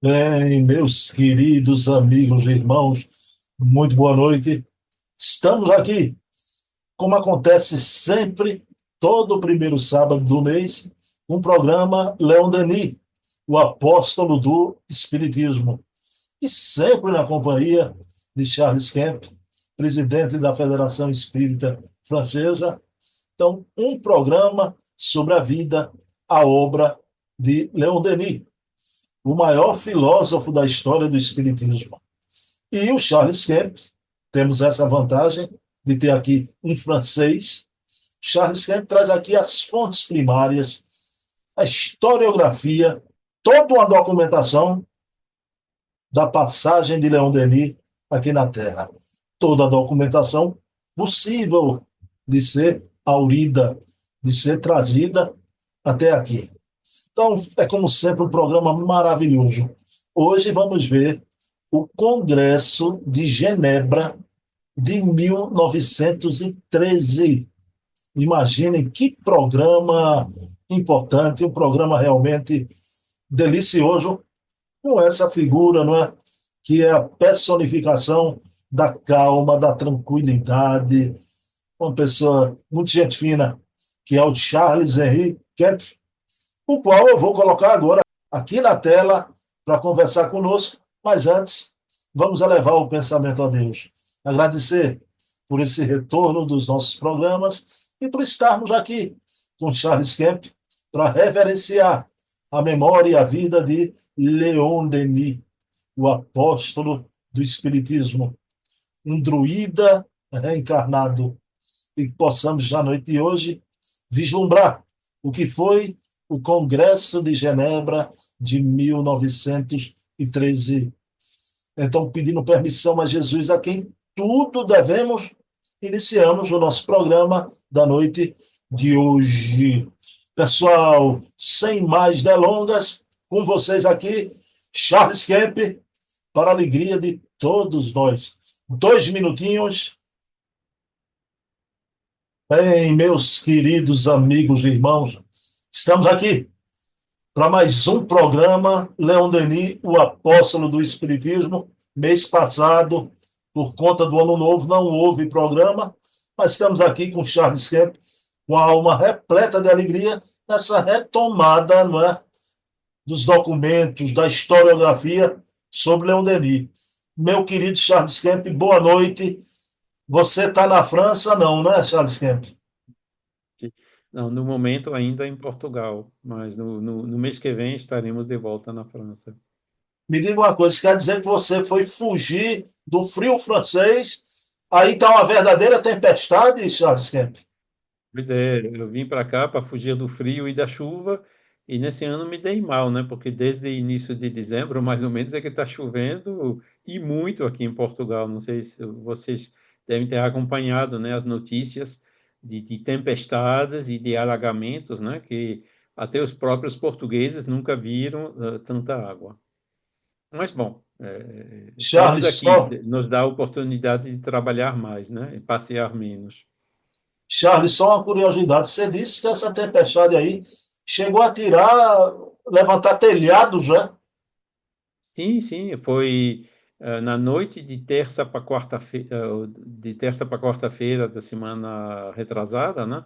Bem, meus queridos amigos e irmãos, muito boa noite. Estamos aqui, como acontece sempre, todo primeiro sábado do mês, um programa Leon Denis, o apóstolo do Espiritismo. E sempre na companhia de Charles Kemp, presidente da Federação Espírita Francesa. Então, um programa sobre a vida, a obra de Leon Denis, o maior filósofo da história do Espiritismo. E o Charles Kemp, temos essa vantagem de ter aqui um francês. Charles Kemp traz aqui as fontes primárias, a historiografia, toda uma documentação da passagem de Leon Denis aqui na Terra. Toda a documentação possível de ser aurida, de ser trazida até aqui. Então, é como sempre um programa maravilhoso. Hoje vamos ver o Congresso de Genebra de 1913. Imaginem que programa importante, um programa realmente delicioso, com essa figura, não é? Que é a personificação da calma, da tranquilidade, uma pessoa muito gente fina, que é o Charles Henry Kempf, o qual eu vou colocar agora aqui na tela para conversar conosco, mas antes, vamos elevar o pensamento a Deus. Agradecer por esse retorno dos nossos programas e por estarmos aqui com Charles Kemp para reverenciar a memória e a vida de Leon Denis, o apóstolo do Espiritismo, um druida reencarnado, e que possamos, já à noite de hoje, vislumbrar o que foi o Congresso de Genebra de 1913. Então, pedindo permissão a Jesus, a quem tudo devemos, iniciamos o nosso programa da noite de hoje. Pessoal, sem mais delongas, com vocês aqui, Charles Kemp, para a alegria de todos nós. 2 minutinhos. Bem, meus queridos amigos e irmãos, estamos aqui para mais um programa Leon Denis, o apóstolo do Espiritismo. Mês passado, por conta do Ano Novo, não houve programa, mas estamos aqui com Charles Kemp, com a alma repleta de alegria nessa retomada, não é, dos documentos, da historiografia sobre Leon Denis. Meu querido Charles Kemp, boa noite. Você está na França, não, né, Charles Kemp? Não, no momento ainda em Portugal, mas no mês que vem estaremos de volta na França. Me diga uma coisa, isso quer dizer que você foi fugir do frio francês, aí está uma verdadeira tempestade, Charles Kemp? Pois é, eu vim para cá para fugir do frio e da chuva, e nesse ano me dei mal, né? Porque desde início de dezembro, mais ou menos, é que está chovendo e muito aqui em Portugal. Não sei se vocês devem ter acompanhado, né, as notícias de tempestades e de alagamentos, né? Que até os próprios portugueses nunca viram tanta água. Mas, bom, estamos Charles, aqui, só, nos dá a oportunidade de trabalhar mais, né? E passear menos. Charles, só uma curiosidade. Você disse que essa tempestade aí chegou a tirar, levantar telhados, né? Sim, sim, foi na noite de terça para quarta-feira, de terça para quarta-feira da semana retrasada, né?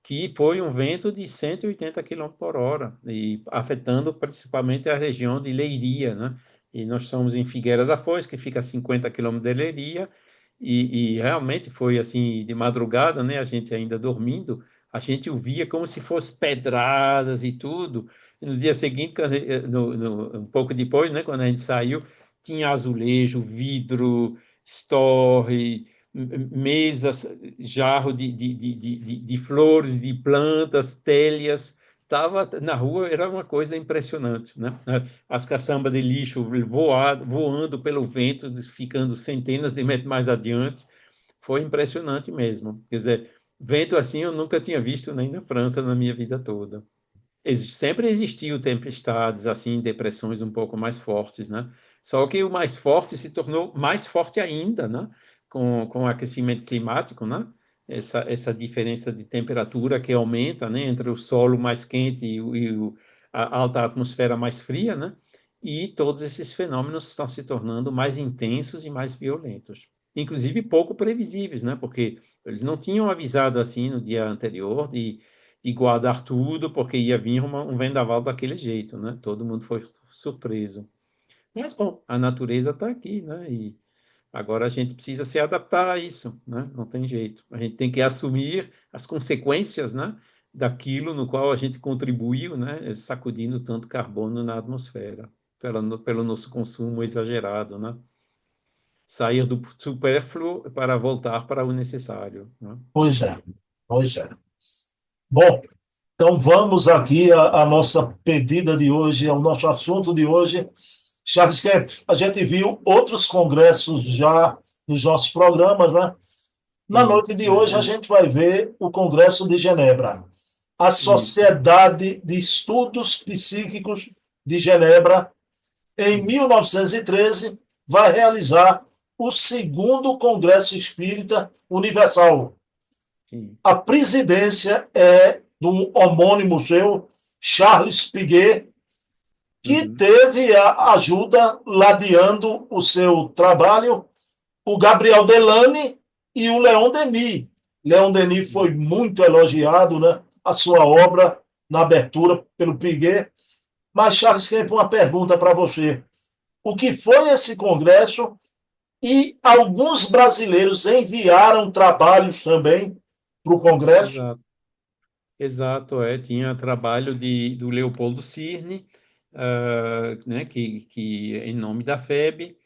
Que foi um vento de 180 km por hora, e afetando principalmente a região de Leiria, né? E nós estamos em Figueira da Foz, que fica a 50 km de Leiria, e realmente foi assim, de madrugada, né? A gente ainda dormindo, a gente ouvia como se fosse pedradas e tudo. E no dia seguinte, um pouco depois, né? Quando a gente saiu, tinha azulejo, vidro, storre, mesas, jarro de flores, de plantas, telhas. Tava na rua, era uma coisa impressionante, né? As caçambas de lixo voando pelo vento, ficando centenas de metros mais adiante. Foi impressionante mesmo. Quer dizer, vento assim eu nunca tinha visto nem na França na minha vida toda. Sempre existiu tempestades, assim, depressões um pouco mais fortes, né? Só que o mais forte se tornou mais forte ainda, né? Com o aquecimento climático, né? Essa diferença de temperatura que aumenta, né? Entre o solo mais quente e a alta atmosfera mais fria, né? e todos esses fenômenos estão se tornando mais intensos e mais violentos. Inclusive pouco previsíveis, né? Porque eles não tinham avisado assim no dia anterior de guardar tudo, porque ia vir um vendaval daquele jeito, né? Todo mundo foi surpreso. Mas, bom, a natureza está aqui, né? E agora a gente precisa se adaptar a isso, né? Não tem jeito. A gente tem que assumir as consequências, né? Daquilo no qual a gente contribuiu, né? Sacudindo tanto carbono na atmosfera, pelo nosso consumo exagerado, né? Sair do supérfluo para voltar para o necessário, né? Pois é, pois é. Bom, então vamos aqui à nossa pedida de hoje, ao nosso assunto de hoje. Charles Kemp, a gente viu outros congressos já nos nossos programas, né? Na Sim, noite de hoje a gente vai ver o Congresso de Genebra. A isso. Sociedade de Estudos Psíquicos de Genebra, em 1913, vai realizar o segundo Congresso Espírita Universal. Sim. A presidência é de um homônimo seu, Charles Piguet, que Uhum. teve a ajuda ladeando o seu trabalho, o Gabriel Delany e o Leon Denis. Leon Denis foi muito elogiado, né? A sua obra na abertura pelo Piguet. Mas, Charles, tem uma pergunta para você. O que foi esse congresso? E alguns brasileiros enviaram trabalhos também para o congresso. Exato. Exato, tinha trabalho do Leopoldo Cirne, né, que em nome da FEB,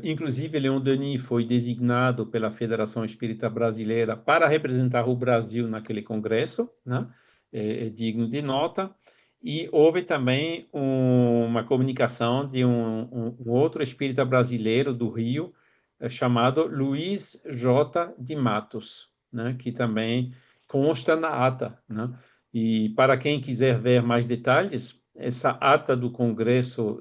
inclusive Leon Denis foi designado pela Federação Espírita Brasileira para representar o Brasil naquele congresso, né, é digno de nota, e houve também uma comunicação de um outro espírita brasileiro do Rio, chamado Luiz J. de Matos, né, que também consta na ata, né? E para quem quiser ver mais detalhes, essa ata do Congresso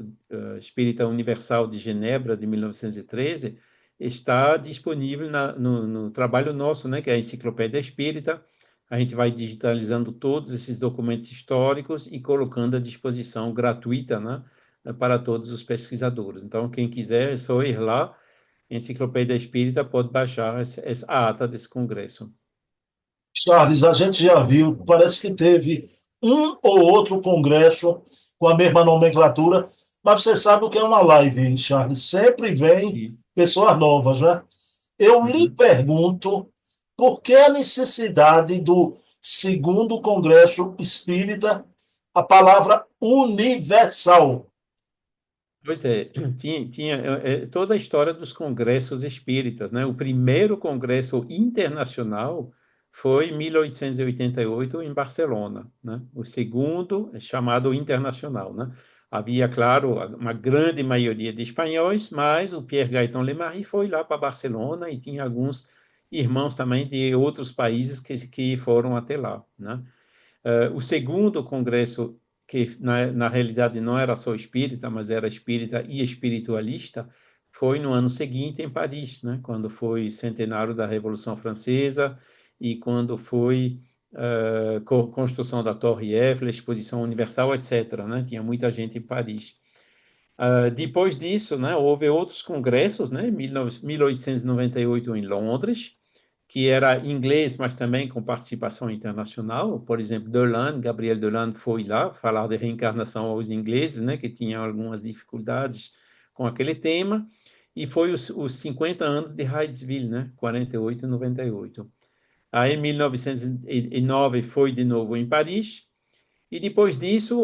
Espírita Universal de Genebra de 1913 está disponível no trabalho nosso, né, que é a Enciclopédia Espírita. A gente vai digitalizando todos esses documentos históricos e colocando à disposição gratuita, né, para todos os pesquisadores. Então, quem quiser, é só ir lá, Enciclopédia Espírita, pode baixar a ata desse congresso. Charles, a gente já viu, parece que teve um ou outro congresso com a mesma nomenclatura, mas você sabe o que é uma live, Charles? Sempre vem Sim. pessoas novas, né? Eu lhe Uhum. pergunto por que a necessidade do segundo Congresso Espírita, a palavra universal. Pois é, tinha toda a história dos congressos espíritas, né? O primeiro congresso internacional foi em 1888 em Barcelona, né? O segundo é chamado internacional, né? Havia, claro, uma grande maioria de espanhóis, mas o Pierre Gaëtan Lemarie foi lá para Barcelona e tinha alguns irmãos também de outros países que foram até lá, né? O segundo congresso, que na realidade não era só espírita, mas era espírita e espiritualista, foi no ano seguinte em Paris, né? Quando foi centenário da Revolução Francesa e quando foi construção da Torre Eiffel, Exposição Universal, etc., né? Tinha muita gente em Paris. Depois disso, né, houve outros congressos, né? 1898 em Londres, que era inglês, mas também com participação internacional. Por exemplo, Dolan, Gabriel Dolan foi lá falar de reencarnação aos ingleses, né, que tinham algumas dificuldades com aquele tema. E foi os 50 anos de Hydesville, né, 48 e 98. Aí, em 1909, foi de novo em Paris. E depois disso,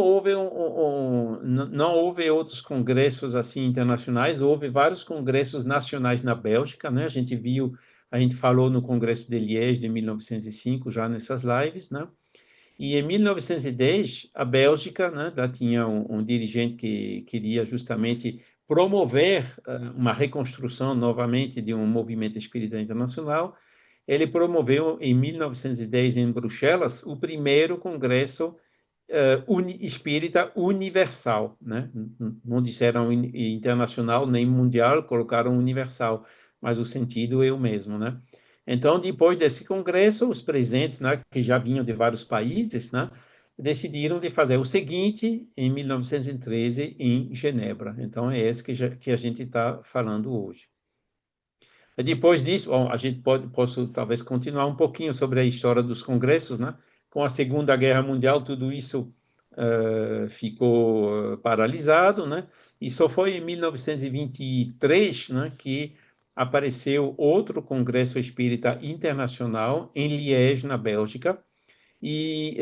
não houve outros congressos assim internacionais, houve vários congressos nacionais na Bélgica, né? A gente falou no Congresso de Liège de 1905, já nessas lives, né? E em 1910, a Bélgica, né, lá tinha um dirigente que queria justamente promover uma reconstrução novamente de um movimento espírita internacional. Ele promoveu em 1910 em Bruxelas o primeiro congresso espírita universal, né? Não disseram internacional nem mundial, colocaram universal, mas o sentido é o mesmo, né? Então, depois desse congresso, os presentes, né, que já vinham de vários países, né, decidiram de fazer o seguinte em 1913 em Genebra. Então é esse que a gente está falando hoje. Depois disso, bom, a gente posso talvez continuar um pouquinho sobre a história dos congressos, né? Com a Segunda Guerra Mundial, tudo isso ficou paralisado, né? E só foi em 1923, né, que apareceu outro Congresso Espírita Internacional em Liège, na Bélgica, e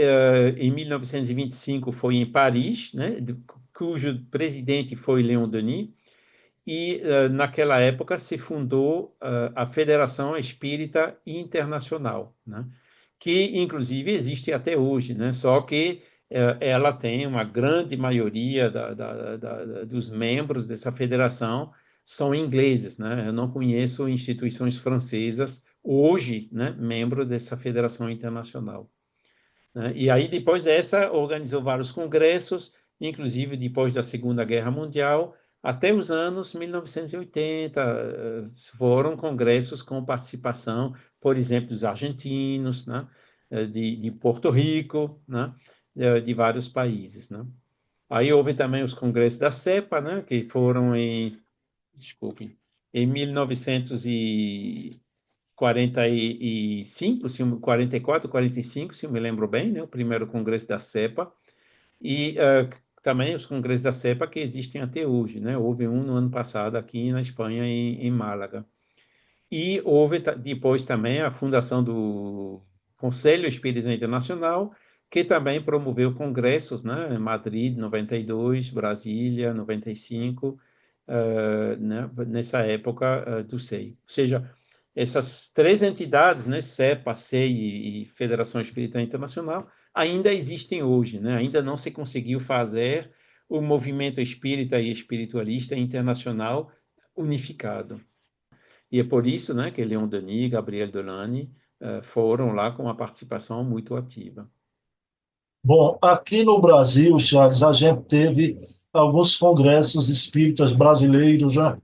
em 1925 foi em Paris, né, cujo presidente foi Leon Denis, e naquela época se fundou a Federação Espírita Internacional, né? Que inclusive existe até hoje, né? Só que ela tem uma grande maioria dos membros dessa federação são ingleses, né? Eu não conheço instituições francesas hoje, né, membro dessa Federação Internacional, né? E aí depois essa organizou vários congressos, inclusive depois da Segunda Guerra Mundial, até os anos 1980, foram congressos com participação, por exemplo, dos argentinos, né? De Porto Rico, né? De vários países, né? Aí houve também os congressos da CEPA, né? Que foram desculpe, em 1945, 44, 45, se eu me lembro bem, né? O primeiro congresso da CEPA, e também os congressos da CEPA que existem até hoje, né? Houve um no ano passado aqui na Espanha, em Málaga. E houve depois também a fundação do Conselho Espírita Internacional, que também promoveu congressos, né? Madrid, 92, Brasília, 95, né? Nessa época do SEI. Ou seja, essas três entidades, né? CEPA, SEI e Federação Espírita Internacional, ainda existem hoje, né? Ainda não se conseguiu fazer o movimento espírita e espiritualista internacional unificado. E é por isso, né, que Leon Denis e Gabriel Delany foram lá com uma participação muito ativa. Bom, aqui no Brasil, Charles, a gente teve alguns congressos espíritas brasileiros já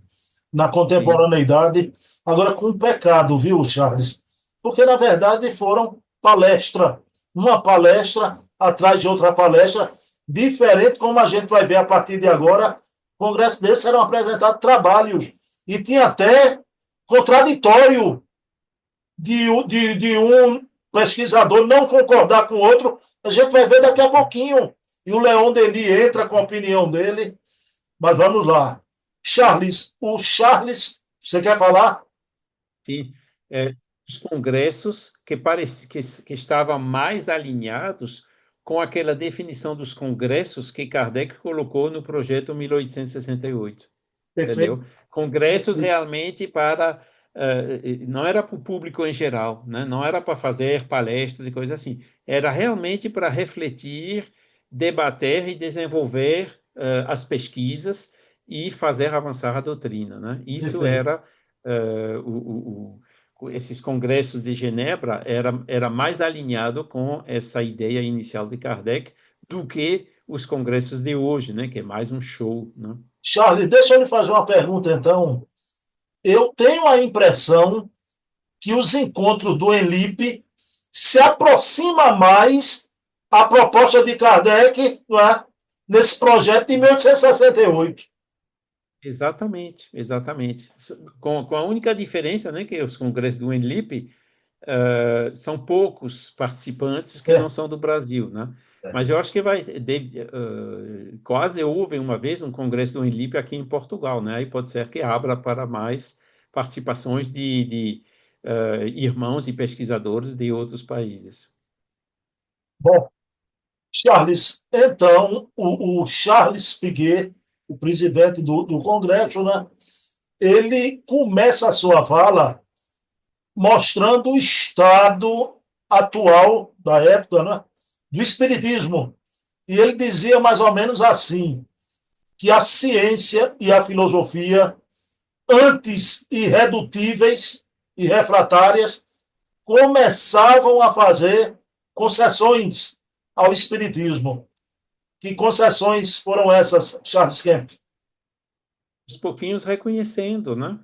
na Sim, contemporaneidade, agora com um pecado, viu, Charles? Porque, na verdade, foram palestra, uma palestra atrás de outra palestra, diferente como a gente vai ver a partir de agora, congresso desses eram apresentados trabalhos, e tinha até contraditório de um pesquisador não concordar com o outro, a gente vai ver daqui a pouquinho. E o Leon Denis entra com a opinião dele. Mas vamos lá. Charles, o Charles, você quer falar? sim. Os congressos que estavam mais alinhados com aquela definição dos congressos que Kardec colocou no projeto 1868. Perfeito. Entendeu? Congressos Perfeito. realmente não era para o público em geral, né? Não era para fazer palestras e coisas assim, era realmente para refletir, debater e desenvolver as pesquisas e fazer avançar a doutrina, né? Isso Perfeito. era esses congressos de Genebra era mais alinhado com essa ideia inicial de Kardec do que os congressos de hoje, né? Que é mais um show, né? Charles, deixa eu lhe fazer uma pergunta, então. Eu tenho a impressão que os encontros do ENLIP se aproxima mais à proposta de Kardec, não é? Nesse projeto de 1868. Exatamente, exatamente. Com a única diferença, né, que os congressos do UNLIP são poucos participantes que não É, são do Brasil, né? Mas eu acho que quase houve uma vez um congresso do UNLIP aqui em Portugal, né? Aí pode ser que abra para mais participações de irmãos e pesquisadores de outros países. bom, Charles, então, o Charles Piguet, o presidente do Congresso, né, ele começa a sua fala mostrando o estado atual da época, né, do espiritismo. E ele dizia mais ou menos assim, que a ciência e a filosofia, antes irredutíveis e refratárias, começavam a fazer concessões ao espiritismo. Que concessões foram essas, Charles Kemp? Aos pouquinhos reconhecendo, né?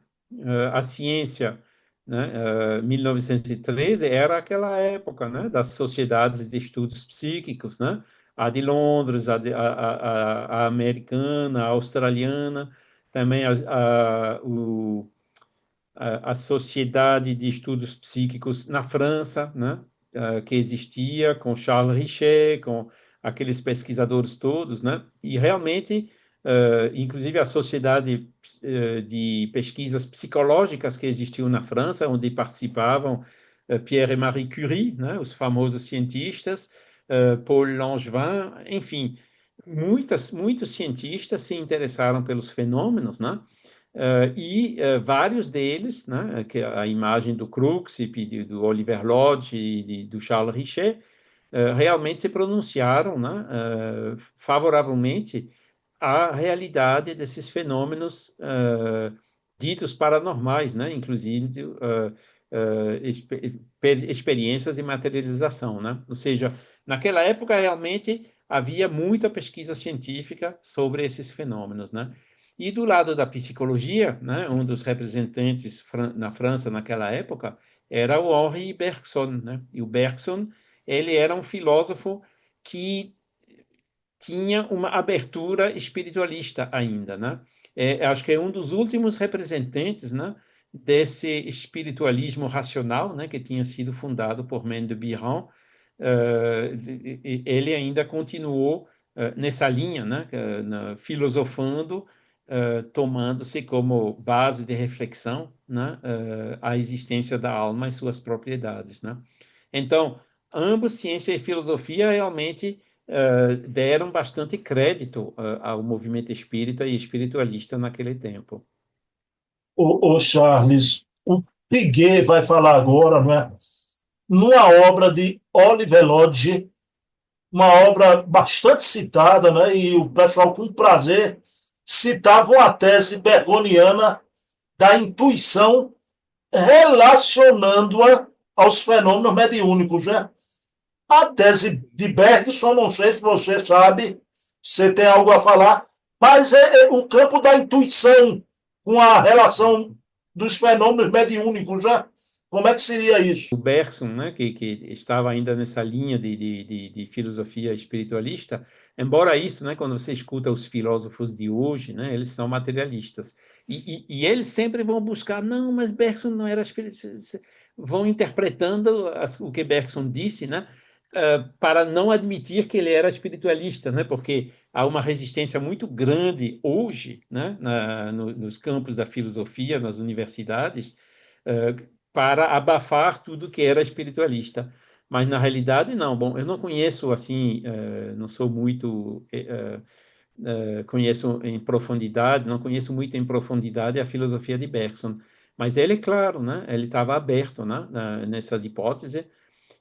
A ciência, né? 1913 era aquela época, né? Das sociedades de estudos psíquicos, né? a de Londres, a americana, a australiana, também a Sociedade de Estudos Psíquicos na França, né, que existia com Charles Richet, com aqueles pesquisadores todos, né, e realmente, inclusive a Sociedade de Pesquisas Psicológicas que existiu na França, onde participavam Pierre e Marie Curie, né, os famosos cientistas, Paul Langevin, enfim, muitos cientistas se interessaram pelos fenômenos, né? Vários deles, né, que a imagem do Cruikshank, do Oliver Lodge e do Charles Richet, realmente se pronunciaram, né, favoravelmente à realidade desses fenômenos ditos paranormais, né, inclusive experiências de materialização, né? Ou seja, naquela época realmente havia muita pesquisa científica sobre esses fenômenos, né? E do lado da psicologia, né, um dos representantes na França naquela época era o Henri Bergson, né? E o Bergson, ele era um filósofo que tinha uma abertura espiritualista ainda, né? Acho que é um dos últimos representantes, né, desse espiritualismo racional, né, que tinha sido fundado por Maine de Biran. Ele ainda continuou nessa linha, né, filosofando, tomando-se como base de reflexão, né, a existência da alma e suas propriedades, né? Então, ambos, ciência e filosofia, realmente deram bastante crédito ao movimento espírita e espiritualista naquele tempo. O Charles, o Piguet vai falar agora, não é? Numa obra de Oliver Lodge, uma obra bastante citada, né? E o pessoal, com prazer, citava uma tese bergoniana da intuição, relacionando-a aos fenômenos mediúnicos, né? A tese de Bergson, não sei se você sabe, você tem algo a falar, mas é o campo da intuição com a relação dos fenômenos mediúnicos, né? Como é que seria isso? O Bergson, né, que estava ainda nessa linha de filosofia espiritualista, embora isso, né, quando você escuta os filósofos de hoje, né, eles são materialistas. E eles sempre vão buscar, não, mas Bergson não era espiritualista. Vão interpretando o que Bergson disse, né, para não admitir que ele era espiritualista, né, porque há uma resistência muito grande hoje, né, nos campos da filosofia, nas universidades, para abafar tudo que era espiritualista. Mas na realidade não. Bom, eu não conheço assim, não sou muito conheço em profundidade, não conheço muito em profundidade a filosofia de Bergson, mas ele, claro, né, ele estava aberto, né, nessas hipóteses,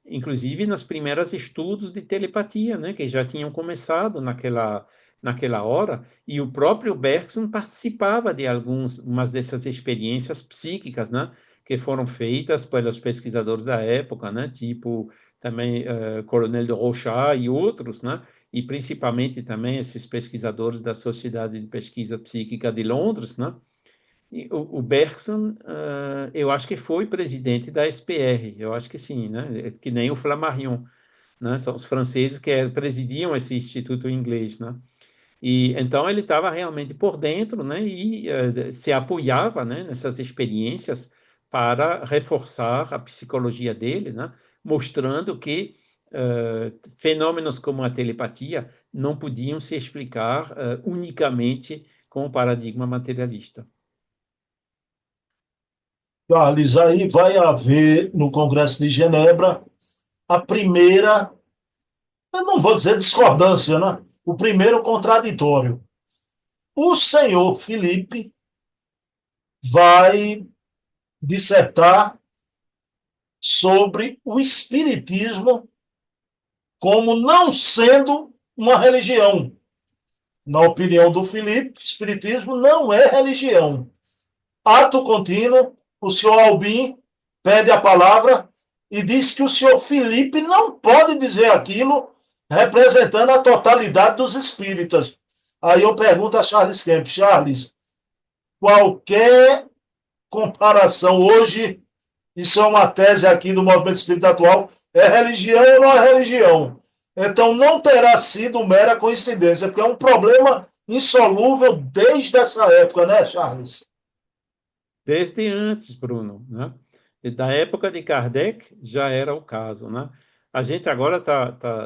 inclusive nas primeiras estudos de telepatia, né, que já tinham começado naquela hora, e o próprio Bergson participava de algumas dessas experiências psíquicas, né, que foram feitas pelos pesquisadores da época, né, tipo também Coronel de Rochat e outros, né, e principalmente também esses pesquisadores da Sociedade de Pesquisa Psíquica de Londres, né. E o Bergson, eu acho que foi presidente da SPR, eu acho que sim, né? Que nem o Flammarion, né? São os franceses que presidiam esse instituto inglês, né? E então ele estava realmente por dentro, né? E se apoiava, né, nessas experiências para reforçar a psicologia dele, né? Mostrando que fenômenos como a telepatia não podiam se explicar unicamente com o paradigma materialista. Carlos, aí vai haver no Congresso de Genebra a primeira, eu não vou dizer discordância, né? O primeiro contraditório. O senhor Felipe vai dissertar sobre o espiritismo como não sendo uma religião. Na opinião do Felipe, espiritismo não é religião. Ato contínuo, o senhor Albim pede a palavra e diz que o senhor Felipe não pode dizer aquilo representando a totalidade dos espíritas. Aí eu pergunto a Charles Kemp, Charles, qualquer comparação hoje, isso é uma tese aqui do movimento espírita atual, é religião ou não é religião? Então não terá sido mera coincidência, porque é um problema insolúvel desde essa época, né, Charles? Desde antes, Bruno, né? E da época de Kardec já era o caso, né? A gente agora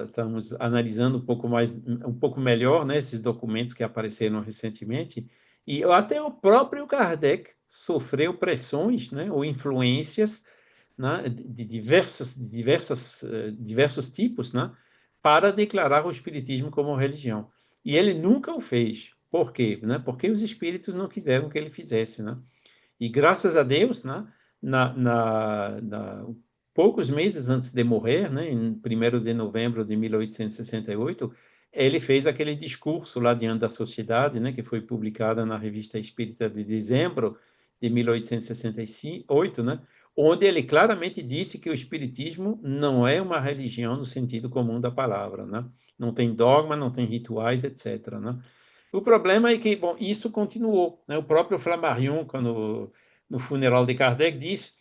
estamos analisando um pouco mais, um pouco melhor, né, esses documentos que apareceram recentemente, e até o próprio Kardec sofreu pressões, né, ou influências, né, de diversos tipos, né, para declarar o espiritismo como religião. E ele nunca o fez. Por quê? Né? Porque os espíritos não quiseram que ele fizesse, né? E graças a Deus, né, poucos meses antes de morrer, né, em 1º de novembro de 1868, ele fez aquele discurso lá diante da sociedade, né, que foi publicada na Revista Espírita de dezembro de 1868, né, onde ele claramente disse que o espiritismo não é uma religião no sentido comum da palavra, né? Não tem dogma, não tem rituais, etc., né? O problema é que, bom, isso continuou, né? O próprio Flammarion, quando no funeral de Kardec, diz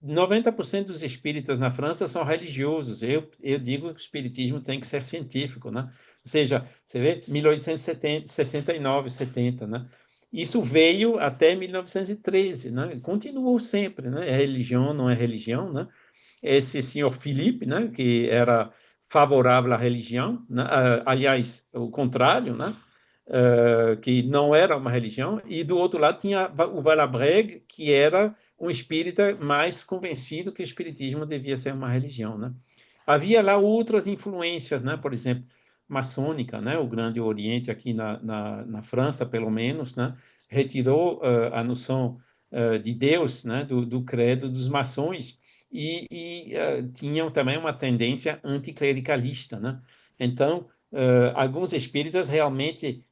90% dos espíritas na França são religiosos. Eu digo que o espiritismo tem que ser científico, né? Ou seja, você vê 1870, 69, 70, né? Isso veio até 1913, né? Continuou sempre, né? É religião, não é religião, né? Esse senhor Philippe, né? Que era favorável à religião, né? Aliás, o contrário, né? Que não era uma religião, e do outro lado tinha o Valabrègue, que era um espírita mais convencido que o espiritismo devia ser uma religião, né? Havia lá outras influências, né? Por exemplo, maçônica, né? O Grande Oriente aqui na França, pelo menos, né? Retirou a noção de Deus, né? Do credo dos maçons e tinham também uma tendência anticlericalista, né? Então, alguns espíritas realmente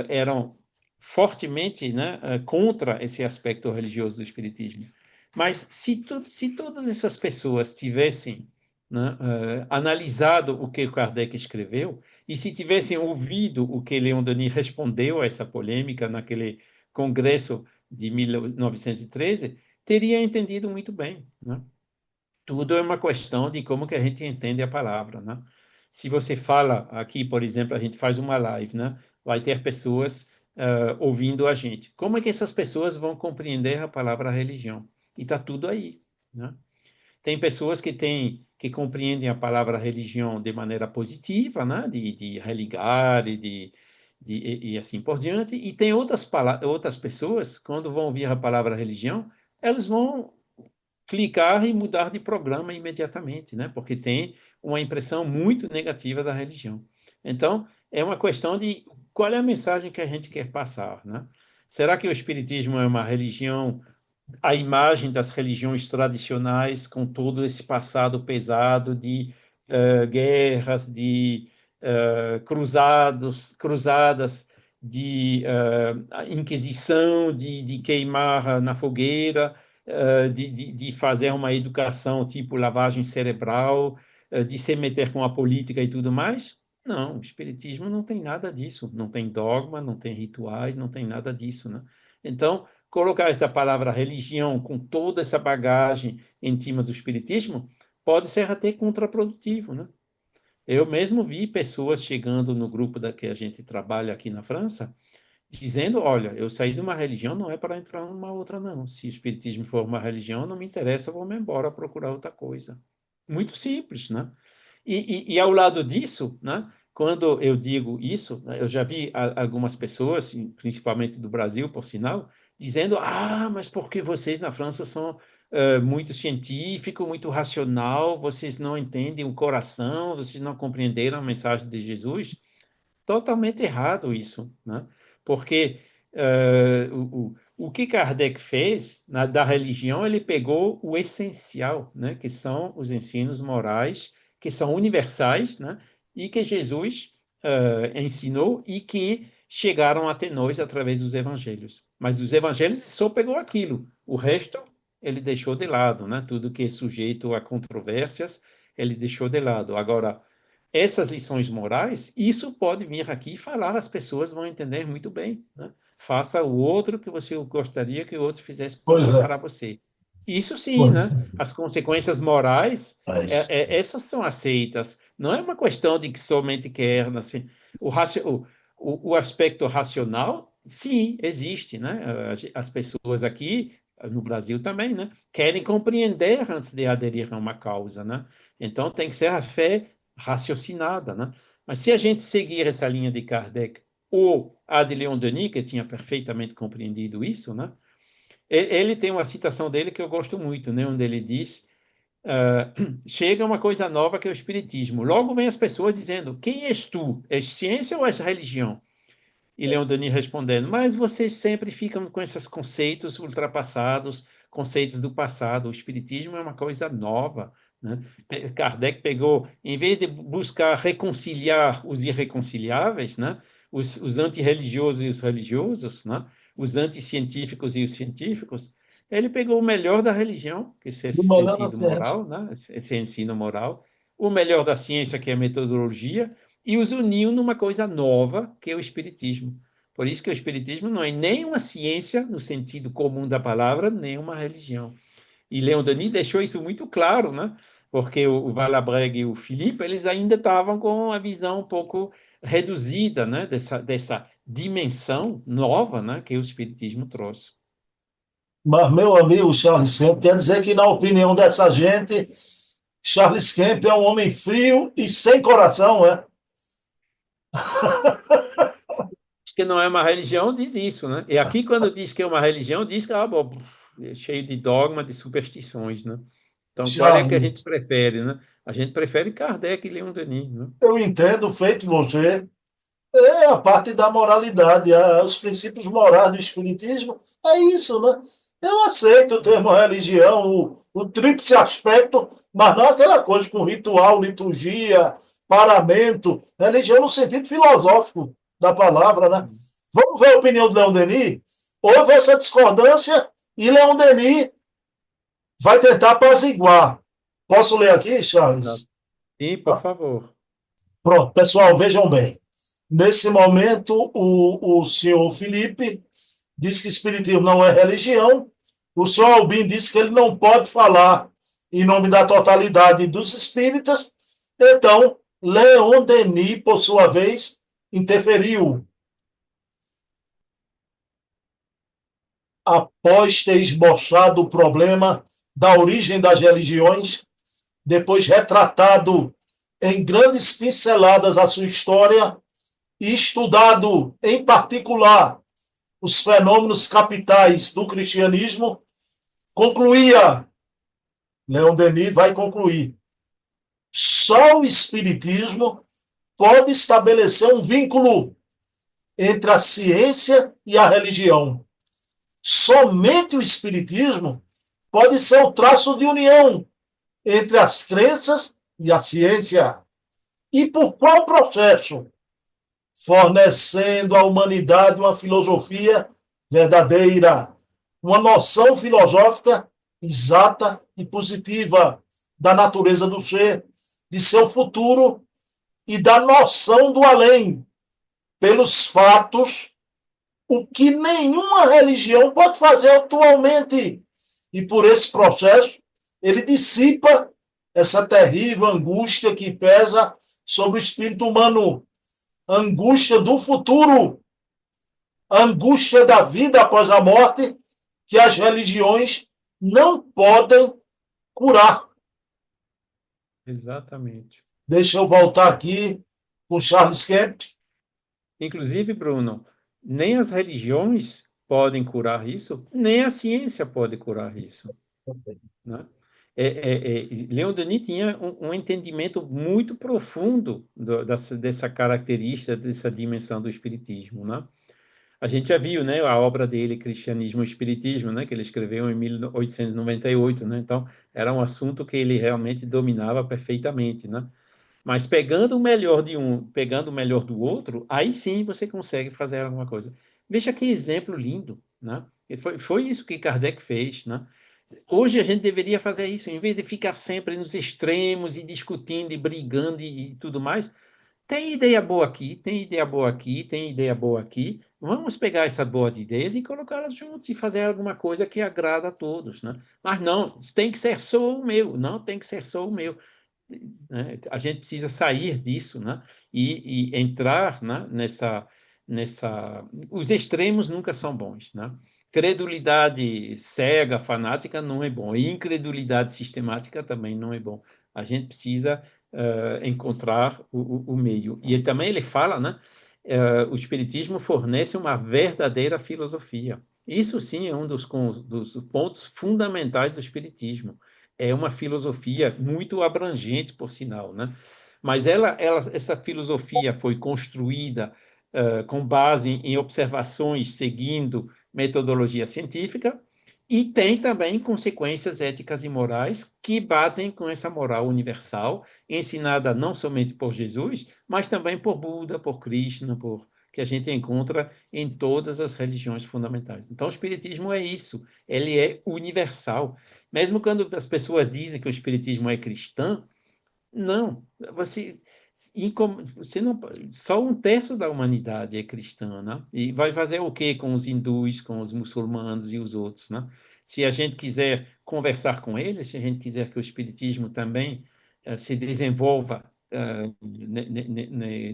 eram fortemente, né, contra esse aspecto religioso do espiritismo. Mas se todas essas pessoas tivessem, né, analisado o que Kardec escreveu e se tivessem ouvido o que Leon Denis respondeu a essa polêmica naquele congresso de 1913, teria entendido muito bem, né? Tudo é uma questão de como que a gente entende a palavra, né? Se você fala aqui, por exemplo, a gente faz uma live, né? Vai ter pessoas ouvindo a gente. Como é que essas pessoas vão compreender a palavra religião? E está tudo aí, né? Tem pessoas que compreendem a palavra religião de maneira positiva, né? De religar e assim por diante. E tem outras pessoas, quando vão ouvir a palavra religião, elas vão clicar e mudar de programa imediatamente, né? Porque tem uma impressão muito negativa da religião. Então, é uma questão de qual é a mensagem que a gente quer passar, né? Será que o Espiritismo é uma religião, a imagem das religiões tradicionais, com todo esse passado pesado de guerras, de cruzadas, de inquisição, de queimar na fogueira, de fazer uma educação tipo lavagem cerebral, de se meter com a política e tudo mais? Não, o Espiritismo não tem nada disso, não tem dogma, não tem rituais, não tem nada disso, né? Então, colocar essa palavra religião com toda essa bagagem em cima do Espiritismo pode ser até contraprodutivo, né? Eu mesmo vi pessoas chegando no grupo da que a gente trabalha aqui na França, dizendo, olha, eu saí de uma religião, não é para entrar numa outra, não. Se o espiritismo for uma religião, não me interessa, vou me embora procurar outra coisa. Muito simples, né? E ao lado disso, né, quando eu digo isso, né, eu já vi algumas pessoas, principalmente do Brasil, por sinal, dizendo, mas porque vocês na França são muito científico, muito racional, vocês não entendem o coração, vocês não compreenderam a mensagem de Jesus. Totalmente errado isso, né? Porque o que Kardec fez da religião, ele pegou o essencial, né? Que são os ensinos morais, que são universais, né? E que Jesus ensinou e que chegaram até nós através dos evangelhos. Mas dos evangelhos ele só pegou aquilo, o resto ele deixou de lado, né? Tudo que é sujeito a controvérsias, ele deixou de lado. Agora, essas lições morais, isso pode vir aqui e falar, as pessoas vão entender muito bem, né? Faça o outro que você gostaria que o outro fizesse Pois é. para você. Isso sim, Pois né? As consequências morais, é. essas são aceitas. Não é uma questão de que somente quer, assim, o, raci- o aspecto racional, sim, existe, né? As pessoas aqui, no Brasil também, né? Querem compreender antes de aderir a uma causa, né? Então tem que ser a fé raciocinada, né? Mas se a gente seguir essa linha de Kardec ou a de Leon Denis, que tinha perfeitamente compreendido isso, né? Ele tem uma citação dele que eu gosto muito, né, onde ele diz: chega uma coisa nova que é o Espiritismo. Logo vem as pessoas dizendo: quem és tu? És ciência ou és religião? E Leon Denis respondendo: mas vocês sempre ficam com esses conceitos ultrapassados, conceitos do passado. O Espiritismo é uma coisa nova. Né? Kardec pegou, em vez de buscar reconciliar os irreconciliáveis, né? Os antirreligiosos e os religiosos, né? Os anticientíficos e os científicos, ele pegou o melhor da religião, que é esse Do melhor da sentido ciência. moral, né? Esse ensino moral, o melhor da ciência, que é a metodologia, e os uniu numa coisa nova, que é o Espiritismo. Por isso que o Espiritismo não é nem uma ciência, no sentido comum da palavra, nem uma religião. E Leon Denis deixou isso muito claro, né? Porque o Valabreg e o Philippe, eles ainda estavam com a visão um pouco reduzida, né? Dessa dimensão nova, né? Que o Espiritismo trouxe. Mas, meu amigo Charles Kemp, quer dizer que, na opinião dessa gente, Charles Kemp é um homem frio e sem coração, é? Que não é uma religião, diz isso, né? E aqui, quando diz que é uma religião, diz que bom, é cheio de dogma, de superstições, né? Então, qual é que a gente Charles, prefere, né? A gente prefere Kardec e Leon Denis, né? eu entendo, feito você, é a parte da moralidade, os princípios morais do Espiritismo, é isso, né? Eu aceito o termo religião, o tríplice aspecto, mas não aquela coisa com ritual, liturgia, paramento, religião no sentido filosófico da palavra, né? Vamos ver a opinião de Leon Denis? Houve essa discordância e Leon Denis vai tentar apaziguar. Posso ler aqui, Exato. Charles? Sim, por Ah, favor. pronto, pessoal, vejam bem. Nesse momento, o senhor Felipe diz que espiritismo não é religião. O senhor Albin disse que ele não pode falar em nome da totalidade dos espíritas. Então, Leon Denis, por sua vez, interferiu. Após ter esboçado o problema da origem das religiões, depois retratado em grandes pinceladas a sua história e estudado, em particular, os fenômenos capitais do cristianismo, concluía, Leon Denis vai concluir, só o Espiritismo pode estabelecer um vínculo entre a ciência e a religião. Somente o Espiritismo pode ser o traço de união entre as crenças e a ciência. E por qual processo? Fornecendo à humanidade uma filosofia verdadeira, uma noção filosófica exata e positiva da natureza do ser, de seu futuro e da noção do além, pelos fatos, o que nenhuma religião pode fazer atualmente. E por esse processo, ele dissipa essa terrível angústia que pesa sobre o espírito humano, angústia do futuro, angústia da vida após a morte, que as religiões não podem curar. Exatamente. Deixa eu voltar aqui com Charles Kemp. Inclusive, Bruno, nem as religiões podem curar isso, nem a ciência pode curar isso, né? Leon Denis tinha um entendimento muito profundo dessa característica, dessa dimensão do espiritismo, né? A gente já viu, né, a obra dele, Cristianismo e Espiritismo, né, que ele escreveu em 1898, né? Então, era um assunto que ele realmente dominava perfeitamente, né? Mas pegando o melhor de um, pegando o melhor do outro, aí sim você consegue fazer alguma coisa. Veja que exemplo lindo, né? E foi isso que Kardec fez, né? Hoje a gente deveria fazer isso, em vez de ficar sempre nos extremos e discutindo e brigando e tudo mais, tem ideia boa aqui, tem ideia boa aqui, tem ideia boa aqui. Vamos pegar essas boas ideias e colocá-las juntos e fazer alguma coisa que agrada a todos, né? Mas não, tem que ser só o meu, não tem que ser só o meu, né? A gente precisa sair disso, né? E entrar, né? Os extremos nunca são bons, né? Credulidade cega, fanática não é bom. E incredulidade sistemática também não é bom. A gente precisa encontrar o meio. E também ele fala, né? O Espiritismo fornece uma verdadeira filosofia. Isso sim é um dos pontos fundamentais do Espiritismo. É uma filosofia muito abrangente, por sinal, né? Mas essa filosofia foi construída com base em observações, seguindo metodologia científica, e tem também consequências éticas e morais que batem com essa moral universal, ensinada não somente por Jesus, mas também por Buda, por Krishna, que a gente encontra em todas as religiões fundamentais. Então, o Espiritismo é isso, ele é universal. Mesmo quando as pessoas dizem que o Espiritismo é cristão, não, você não, só um terço da humanidade é cristã, né? E vai fazer o quê com os hindus, com os muçulmanos e os outros, né? Se a gente quiser conversar com eles, se a gente quiser que o espiritismo também se desenvolva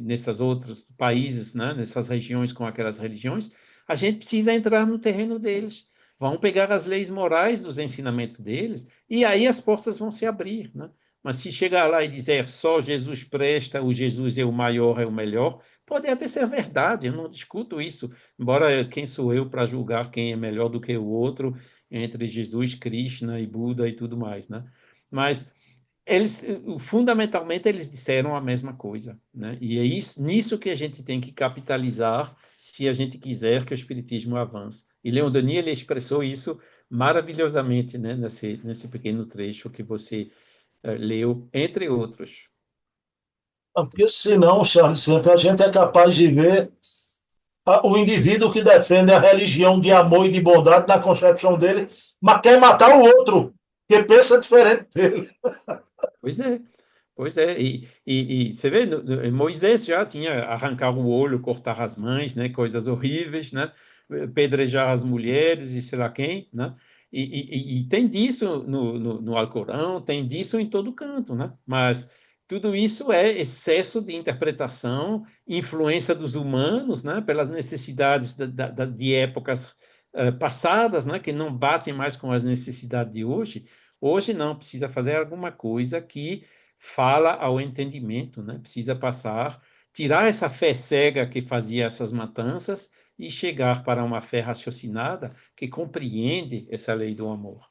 nessas outros países, né? Nessas regiões com aquelas religiões, a gente precisa entrar no terreno deles. Vão pegar as leis morais dos ensinamentos deles e aí as portas vão se abrir, né? Mas se chegar lá e dizer só Jesus presta, o Jesus é o maior, é o melhor, pode até ser verdade, eu não discuto isso. Embora quem sou eu para julgar quem é melhor do que o outro entre Jesus, Krishna e Buda e tudo mais, né? Mas fundamentalmente, eles disseram a mesma coisa, né? E é nisso que a gente tem que capitalizar se a gente quiser que o Espiritismo avance. E Leon Denis, ele expressou isso maravilhosamente, né? Nesse pequeno trecho que você leu, entre outros. Porque senão, Charles, sempre a gente é capaz de ver o indivíduo que defende a religião de amor e de bondade na concepção dele, mas quer matar o outro, que pensa diferente dele. Pois é, pois é. E você vê, Moisés já tinha arrancar o olho, cortar as mãos, né? Coisas horríveis, né? Pedrejar as mulheres e sei lá quem, né? E tem disso no Alcorão, tem disso em todo canto, né? Mas tudo isso é excesso de interpretação, influência dos humanos, né? Pelas necessidades de épocas passadas, né? Que não batem mais com as necessidades de hoje. Hoje não, precisa fazer alguma coisa que fala ao entendimento, né? Precisa passar, tirar essa fé cega que fazia essas matanças e chegar para uma fé raciocinada que compreende essa lei do amor.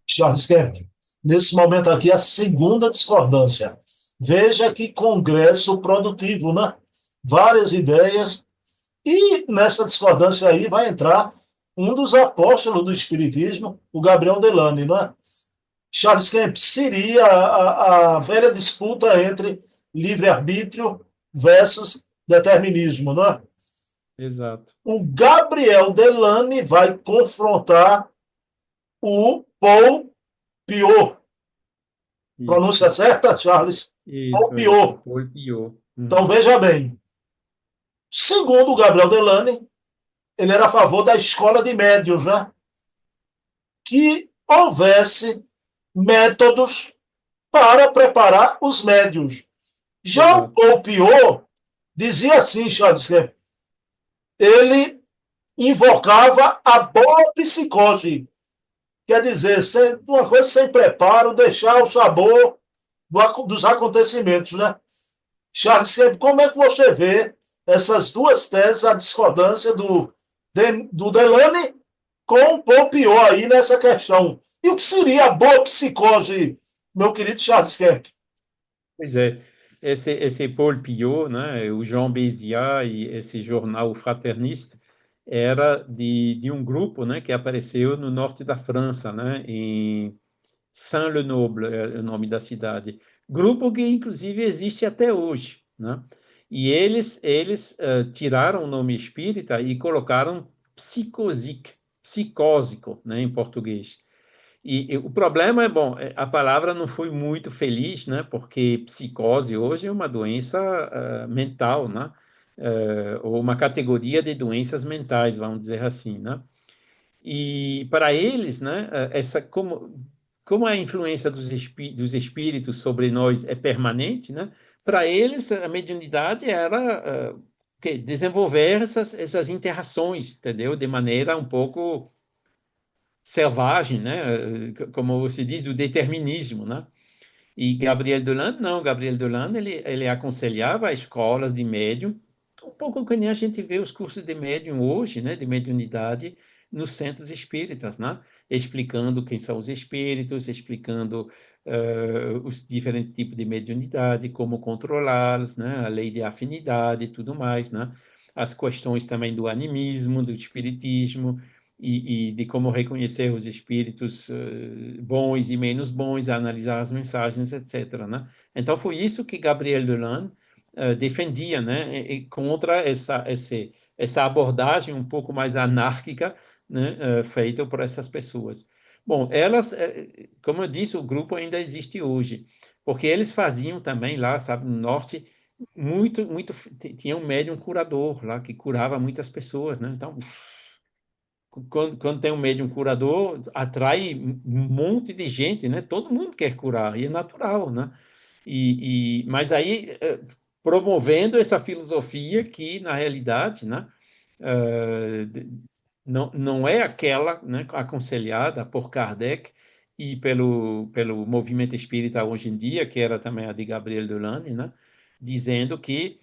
Charles Kemp, nesse momento aqui, a segunda discordância. Veja que congresso produtivo, né? Várias ideias. E nessa discordância aí vai entrar um dos apóstolos do Espiritismo, o Gabriel Delane, não é? Charles Kemp seria a velha disputa entre livre-arbítrio versus determinismo, não é? Exato. O Gabriel Delane vai confrontar o Paul Piot. Pronúncia Isso, certa, Charles? Paul isso. Piot. Paul Piot. Então veja bem. Segundo o Gabriel Delane, ele era a favor da escola de médiuns, né? Que houvesse métodos para preparar os médiuns. Já o Exato. Paul Piot dizia assim, Charles Kemp, ele invocava a boa psicose, quer dizer, uma coisa sem preparo, deixar o sabor dos acontecimentos, né? Charles Kemp, como é que você vê essas duas teses, a discordância do Delane com o Paul Piot aí nessa questão? E o que seria a boa psicose, meu querido Charles Kemp? Pois é. Esse Paul Piot, né, o Jean Béziat e esse jornal Fraterniste era de um grupo, né, que apareceu no norte da França, né, em Saint-Lenoble é o nome da cidade. Grupo que, inclusive, existe até hoje, né? E eles tiraram o nome espírita e colocaram psicósico, né, em português. E o problema é, bom, a palavra não foi muito feliz, né? Porque psicose hoje é uma doença mental, né? Ou uma categoria de doenças mentais, vamos dizer assim, né? E para eles, né? Como a influência dos espíritos sobre nós é permanente, né? Para eles, a mediunidade era desenvolver essas interações, entendeu? De maneira um pouco selvagem, né? Como se diz, do determinismo, né? E Gabriel Dolan, não, Gabriel Dolan, ele aconselhava escolas de médium, um pouco que nem a gente vê os cursos de médium hoje, né, de mediunidade, nos centros espíritas, né? Explicando quem são os espíritos, explicando os diferentes tipos de mediunidade, como controlá-los, né? A lei de afinidade e tudo mais, né? As questões também do animismo, do espiritismo, e de como reconhecer os espíritos bons e menos bons, analisar as mensagens, etc., né? Então foi isso que Gabriel Dolan defendia, né? Contra essa abordagem um pouco mais anárquica, né? Feita por essas pessoas. Bom, elas, como eu disse, o grupo ainda existe hoje, porque eles faziam também lá, sabe, no norte, tinha um médium curador lá que curava muitas pessoas, né? Então quando tem um médium curador, atrai um monte de gente, né? Todo mundo quer curar, e é natural, né? Mas aí, promovendo essa filosofia que, na realidade, né? Não é aquela, né, aconselhada por Kardec e pelo movimento espírita hoje em dia, que era também a de Gabriel Delane, né? Dizendo que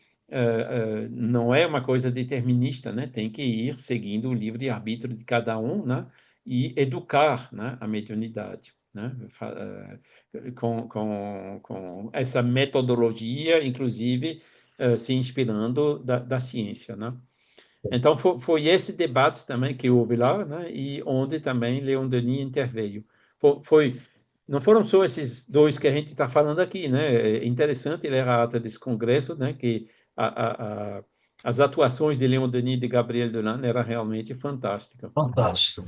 não é uma coisa determinista, né? Tem que ir seguindo o livre-arbítrio de cada um, né? E educar, né? A mediunidade, né? Com essa metodologia, inclusive, se inspirando da ciência, né? Então, foi esse debate também que houve lá, né? E onde também Leon Denis interveio. Não foram só esses dois que a gente está falando aqui, né? É interessante ler a ata desse congresso, né? Que as atuações de Leon Denis e de Gabriel Dolan eram realmente fantásticas. Fantástico.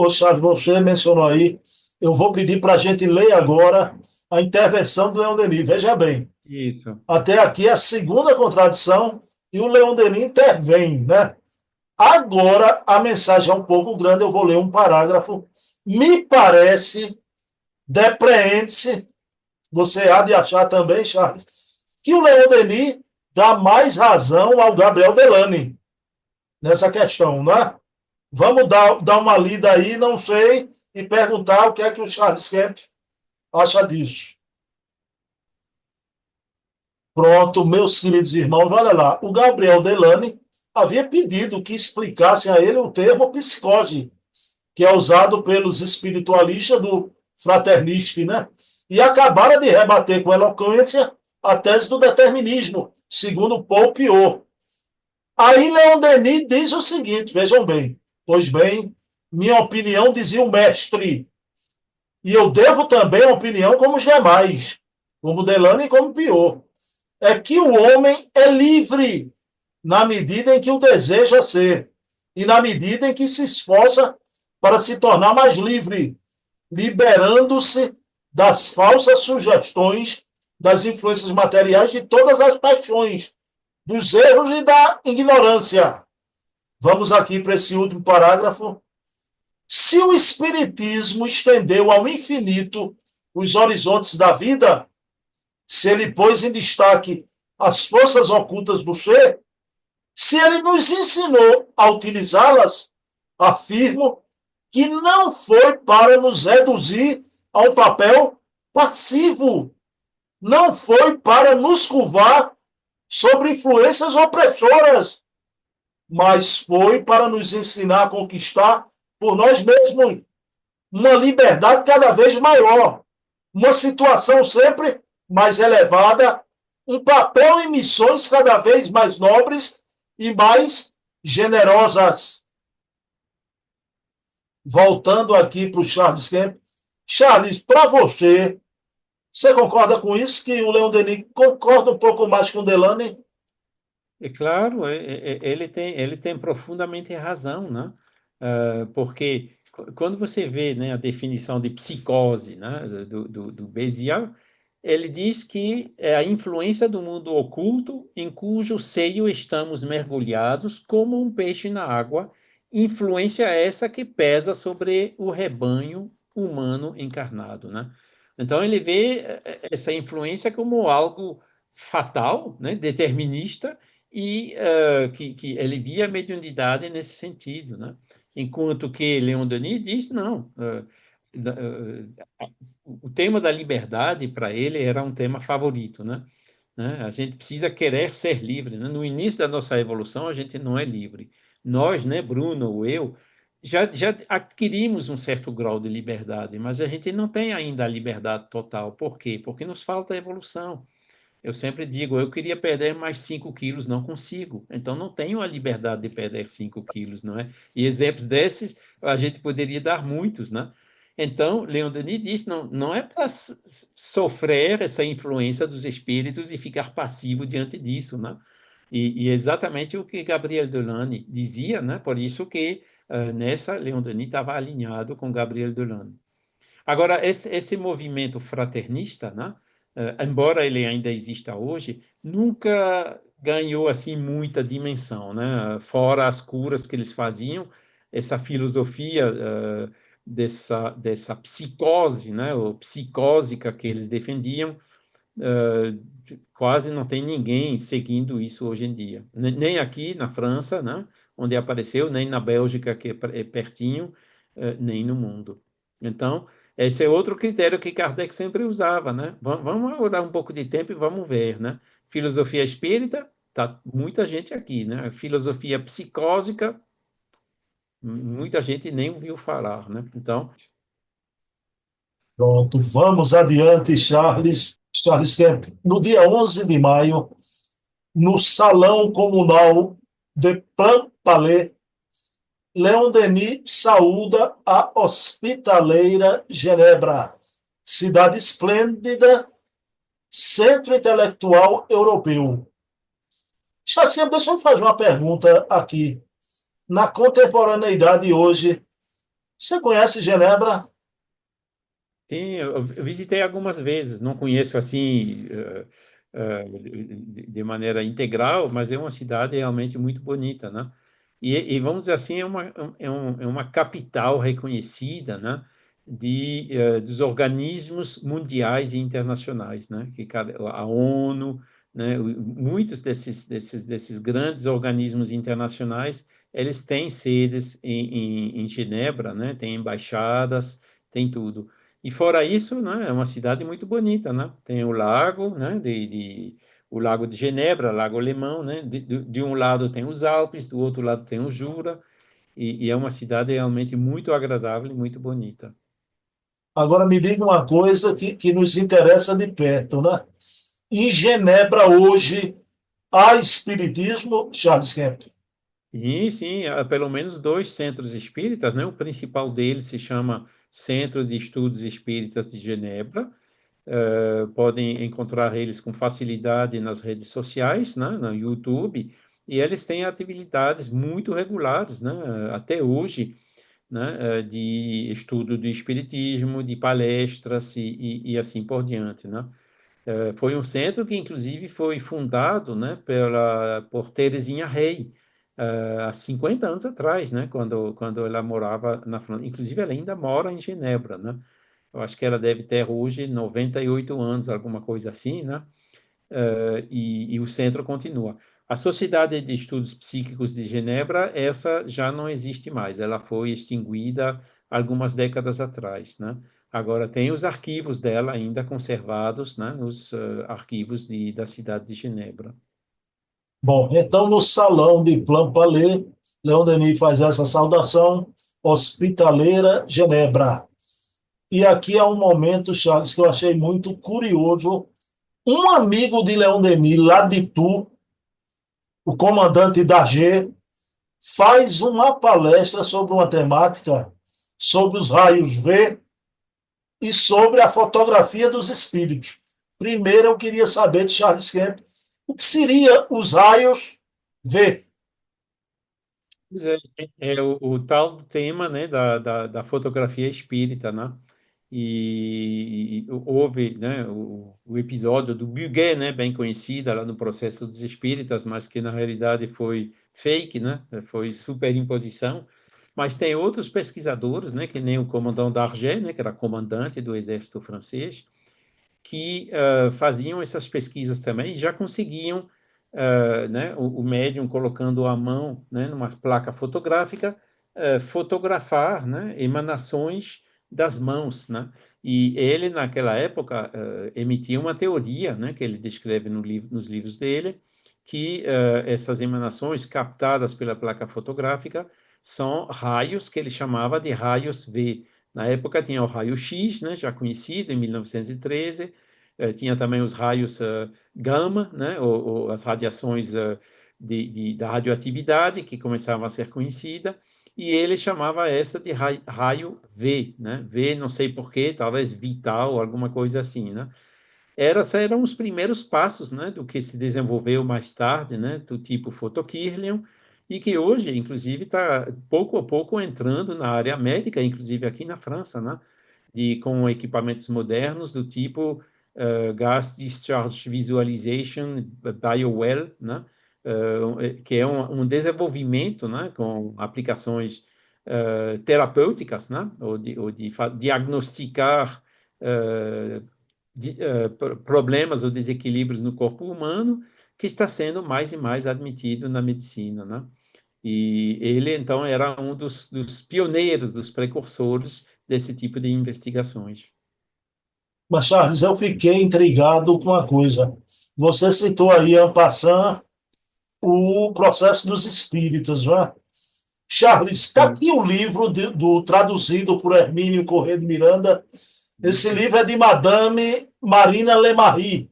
Charles, você mencionou aí, eu vou pedir para a gente ler agora a intervenção do Leon Denis. Veja bem, Isso. até aqui é a segunda contradição e o Leon Denis intervém, né? Agora a mensagem é um pouco grande, eu vou ler um parágrafo. Me parece, depreende-se, você há de achar também, Charles, que o Leon Denis dá mais razão ao Gabriel Delany nessa questão, né? Vamos dar uma lida aí, não sei, e perguntar o que é que o Charles Kemp acha disso. Pronto, meus queridos irmãos, olha lá. O Gabriel Delany havia pedido que explicassem a ele o termo psicose, que é usado pelos espiritualistas do Fraterniste, né? E acabaram de rebater com eloquência a tese do determinismo, segundo Paul Piot. Aí Leon Denis diz o seguinte, vejam bem, pois bem, minha opinião, dizia o mestre, e eu devo também a opinião como jamais, como Delano e como Piot, é que o homem é livre na medida em que o deseja ser e na medida em que se esforça para se tornar mais livre, liberando-se das falsas sugestões, das influências materiais de todas as paixões, dos erros e da ignorância. Vamos aqui para esse último parágrafo. Se o Espiritismo estendeu ao infinito os horizontes da vida, se ele pôs em destaque as forças ocultas do ser, se ele nos ensinou a utilizá-las, afirmo que não foi para nos reduzir a um papel passivo, não foi para nos curvar sobre influências opressoras, mas foi para nos ensinar a conquistar por nós mesmos uma liberdade cada vez maior, uma situação sempre mais elevada, um papel em missões cada vez mais nobres e mais generosas. Voltando aqui para o Charles Kemp. Charles, para você, você concorda com isso, que o Leon Denis concorda um pouco mais com o Delany? É claro, ele tem profundamente razão, né? Porque quando você vê, né, a definição de psicose, né, do Bézier, ele diz que é a influência do mundo oculto em cujo seio estamos mergulhados como um peixe na água, influência essa que pesa sobre o rebanho humano encarnado, né? Então ele vê essa influência como algo fatal, né, determinista, e que ele via a mediunidade nesse sentido, né? Enquanto que Leon Denis diz, não, o tema da liberdade para ele era um tema favorito, né? A gente precisa querer ser livre, né? No início da nossa evolução, a gente não é livre. Nós, né, Bruno, ou eu, já adquirimos um certo grau de liberdade, mas a gente não tem ainda a liberdade total. Por quê? Porque nos falta evolução. Eu sempre digo, eu queria perder mais 5 quilos, não consigo. Então, não tenho a liberdade de perder 5 quilos, não é? E exemplos desses, a gente poderia dar muitos, né? Então, Leon Denis disse, não, não é para sofrer essa influência dos espíritos e ficar passivo diante disso, né? E exatamente o que Gabriel Delane dizia, né? Por isso que nessa, Leon Denis estava alinhado com Gabriel Delane. Agora, esse movimento fraternista, né, embora ele ainda exista hoje, nunca ganhou assim muita dimensão, né? Fora as curas que eles faziam, essa filosofia dessa psicose, né, ou psicósica que eles defendiam, quase não tem ninguém seguindo isso hoje em dia. Nem aqui na França, né, onde apareceu, nem na Bélgica, que é pertinho, nem no mundo. Então, esse é outro critério que Kardec sempre usava, né? Vamos olhar um pouco de tempo e vamos ver, né? Filosofia espírita, tá muita gente aqui, né? Filosofia psicósica, muita gente nem ouviu falar, né? Então, Pronto, vamos adiante, Charles. Charles Kemp, no dia 11 de maio, no Salão Comunal de Plampalais, Leon Denis saúda a hospitaleira Genebra, cidade esplêndida, centro intelectual europeu. Charles, deixa eu fazer uma pergunta aqui. Na contemporaneidade hoje, você conhece Genebra? sim, eu visitei algumas vezes, não conheço assim de maneira integral, mas é uma cidade realmente muito bonita, né? E vamos dizer assim, é uma capital reconhecida, né? Dos organismos mundiais e internacionais, né? A ONU, né? Muitos desses grandes organismos internacionais, eles têm sedes em Genebra, né? Têm embaixadas, tem tudo. E fora isso, né, é uma cidade muito bonita, né? Tem o lago, né, o Lago de Genebra, Lago Alemão, né? De um lado tem os Alpes, do outro lado tem o Jura, e é uma cidade realmente muito agradável e muito bonita. Agora me diga uma coisa que nos interessa de perto, né? Em Genebra hoje há espiritismo, Charles Kemp. E sim, há pelo menos dois centros espíritas, né? O principal deles se chama Centro de Estudos Espíritas de Genebra. Podem encontrar eles com facilidade nas redes sociais, né, no YouTube, e eles têm atividades muito regulares, né, até hoje, né, de estudo do espiritismo, de palestras e assim por diante, né. Foi um centro que, inclusive, foi fundado, né, por Terezinha Rey, há 50 anos atrás, né, quando ela morava na França. Inclusive, ela ainda mora em Genebra, né. Eu acho que ela deve ter hoje 98 anos, alguma coisa assim, né? E o centro continua. A Sociedade de Estudos Psíquicos de Genebra, essa já não existe mais, ela foi extinguida algumas décadas atrás, né? Agora, tem os arquivos dela ainda conservados, né, nos arquivos da cidade de Genebra. Bom, então no salão de Plampalais, Leon Denis faz essa saudação hospitaleira Genebra. E aqui há um momento, Charles, que eu achei muito curioso. Um amigo de Leon Denis, lá de Tu, o comandante da G, faz uma palestra sobre uma temática sobre os raios V e sobre a fotografia dos espíritos. Primeiro, eu queria saber de Charles Kemp o que seria os raios V. Pois é, é o tal tema, né, da fotografia espírita, né? E houve, né, o episódio do Buguet, né, bem conhecida lá no processo dos espíritas, mas que na realidade foi fake, né? Foi superimposição. Mas tem outros pesquisadores, né, que nem o comandante d'Arget, né, que era comandante do exército francês, que faziam essas pesquisas também e já conseguiam, né, o médium colocando a mão, né, numa placa fotográfica, fotografar, né, emanações das mãos, né? E ele, naquela época, emitia uma teoria, né, que ele descreve nos livros dele, que essas emanações captadas pela placa fotográfica são raios que ele chamava de raios V. Na época tinha o raio-X, né, já conhecido, em 1913, tinha também os raios gama, né, ou as radiações da radioatividade, que começavam a ser conhecida, e ele chamava essa de raio V, né? V, não sei porquê, talvez vital, alguma coisa assim, né? Eram os primeiros passos, né, do que se desenvolveu mais tarde, né, do tipo fotokirlion, e que hoje, inclusive, está pouco a pouco entrando na área médica, inclusive aqui na França, né, com equipamentos modernos do tipo Gas Discharge Visualization BioWell, né, que é um desenvolvimento, né, com aplicações terapêuticas, né, ou de diagnosticar problemas ou desequilíbrios no corpo humano, que está sendo mais e mais admitido na medicina, né? E ele, então, era um dos pioneiros, dos precursores desse tipo de investigações. Mas, Charles, eu fiquei intrigado com uma coisa. Você citou aí, en passant, o processo dos espíritos, não é? Charles, está Sim, aqui o livro traduzido por Hermínio Corrêa de Miranda. Esse isso, livro é de Madame Marina Lemarie,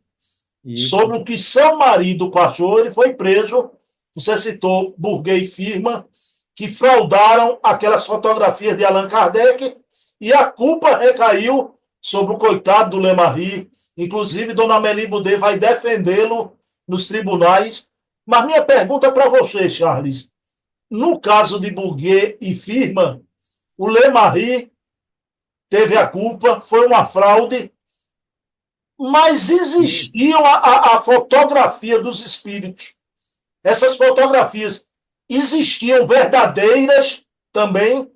isso. sobre o que seu marido passou. Ele foi preso. Você citou Burguet e Firma, que fraudaram aquelas fotografias de Allan Kardec, e a culpa recaiu sobre o coitado do Lemarie. Inclusive, Dona Amélie Boudet vai defendê-lo nos tribunais. Mas minha pergunta para você, Charles: no caso de Burguet e Firma, o Lemarie teve a culpa, foi uma fraude, mas Sim. existiam a fotografia dos espíritos. Essas fotografias existiam verdadeiras também.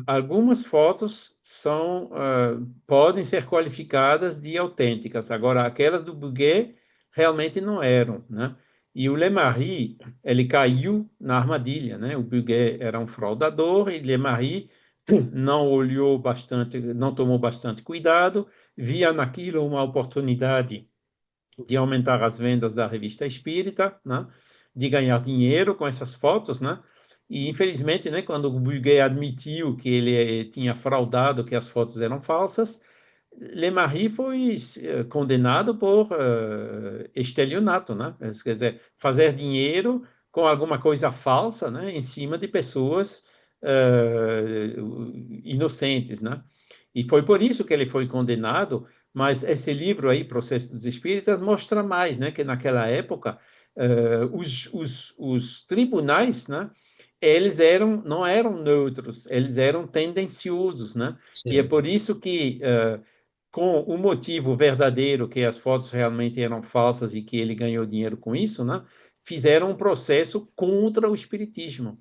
Algumas fotos podem ser qualificadas de autênticas. Agora, aquelas do Buguet realmente não eram, né? E o Lemarie, ele caiu na armadilha, né? O Buguet era um fraudador e Lemarie não olhou bastante, não tomou bastante cuidado, via naquilo uma oportunidade de aumentar as vendas da revista Espírita, né? De ganhar dinheiro com essas fotos, né? E infelizmente, né, quando o Buguet admitiu que ele tinha fraudado, que as fotos eram falsas, Lemarie foi condenado por estelionato, né? Quer dizer, fazer dinheiro com alguma coisa falsa, né, em cima de pessoas inocentes, né? E foi por isso que ele foi condenado. Mas esse livro aí, Processo dos Espíritas, mostra mais, né, que naquela época os tribunais, né, eles não eram neutros, eles eram tendenciosos, né? E é Sim. por isso que com o motivo verdadeiro que as fotos realmente eram falsas e que ele ganhou dinheiro com isso, né? Fizeram um processo contra o espiritismo,